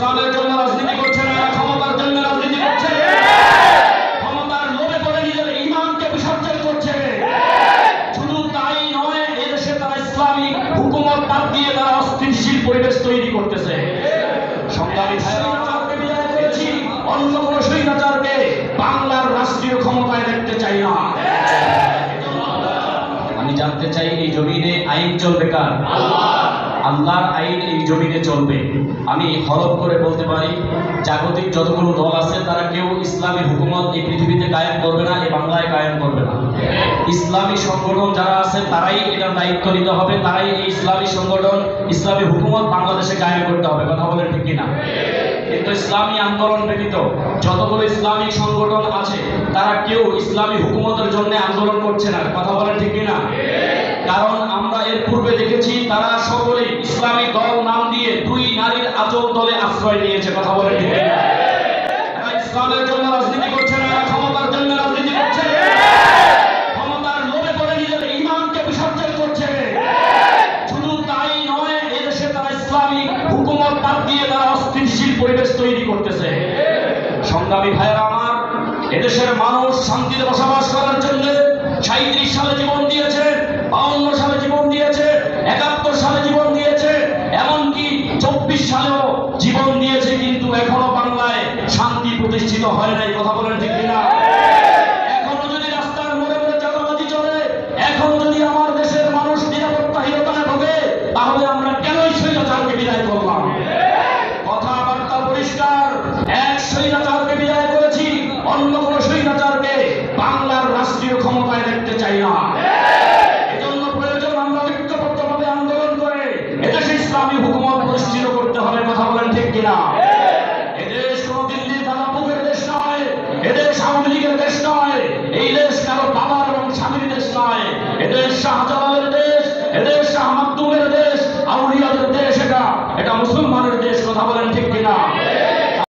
ইসলামের জন্য রাজনীতি করছে না, ক্ষমতার জন্য রাজনীতি করছে, ক্ষমতার লোভে পড়ে নিজের ঈমানকে বিসর্জন করছে। শুধু তাই নয়, এদেশে তারা ইসলামিক হুকুমত বাদ দিয়ে তারা অস্থিতিশীল পরিবেশ তৈরি করতেছে। সংগ্রামী ভাইরা, আমাকে বিদায় করেছি, অন্য কোন স্বৈরাচারকে বাংলার রাষ্ট্রীয় ক্ষমতায় দেখতে চাই না। আমি জানতে চাই, এই জমিনে আইন চলবে কার? আল্লাহর আইন এই জমিনে চলবে। আমি হলফ করে বলতে পারি, জাগতিক যতগুলো দল আছে তারা কেউ ইসলামী হুকুমত এই পৃথিবীতে কায়েম করবে না, এই বাংলায় কায়েম করবে না। ইসলামী সংগঠন যারা আছে তারাই এটার দায়িত্ব নিতে হবে, তারাই এই ইসলামী সংগঠন, ইসলামী হুকুমত বাংলাদেশে কায়েম করতে হবে। কথা বলেন ঠিক কিনা? কিন্তু ইসলামী আন্দোলন ব্যতীত যতগুলো ইসলামিক সংগঠন আছে তারা কেউ ইসলামী হুকুমতের জন্য আন্দোলন করছে না। কথা বলেন ঠিক কিনা? কারণ আমরা এর পূর্বে দেখেছি তারা সকলে ইসলামী দল নাম দিয়ে দুই নারীর আচল দলে আশ্রয় নিয়েছে। কথা বলেন ঠিক কিনা? এরা ইসলামের জন্য রাজনীতি করছে না, ক্ষমতার জন্য রাজনীতি করছে, ক্ষমতার লোভে পড়ে নিজের ঈমানকে বিসর্জন করছে। শুধু তাই নয়, এদেশে তারা ইসলামিক হুকুমত বাদ দিয়ে তারা অস্থিতিশীল পরিবেশ তৈরি করতেছে। সংগ্রামী ভাইয়েরা আমার, এদেশের মানুষ শান্তিতে বসবাস করার জন্য 37 সালে জীবন দিয়েছে, 52 সালে জীবন দিয়েছে, 71 সালে জীবন দিয়েছে, এমনকি 24 সালেও জীবন দিয়েছে, কিন্তু এখনো বাংলায় শান্তি প্রতিষ্ঠিত হয় নাই। কথা বলেন ঠিক কিনা? এখনো যদি রাস্তার মোড়ে মোড়ে চাঁদাবাজি চলে, এখন যদি আমার দেশের মানুষ নিরাপত্তাহীনতায় ভোগে, তাহলে আমরা কেনই স্বৈরাচারকে বিদায় করলাম? কথাবার্তা পরিষ্কার, এক স্বৈরাচারকে বিদায় করেছি, অন্য কোন স্বৈরাচারকে বাংলার রাষ্ট্রীয় ক্ষমতায় দেখতে চাই না। এজন্য প্রয়োজন আমরা ঐক্যবদ্ধভাবে আন্দোলন করে এদেশে ইসলামী হুকুমত প্রতিষ্ঠিত করতে হবে। কথা বলেন ঠিক কিনা? এদেশ কোন দিল্লির দাদাপুকের দেশ নয়, এদেশ আওয়ামী লীগের দেশ নয়, এই দেশ কারো বাবার এবং স্বামীর দেশ নয়, এদেশ শাহজালালের দেশ, এদেশ শাহ মাকদুমের দেশ,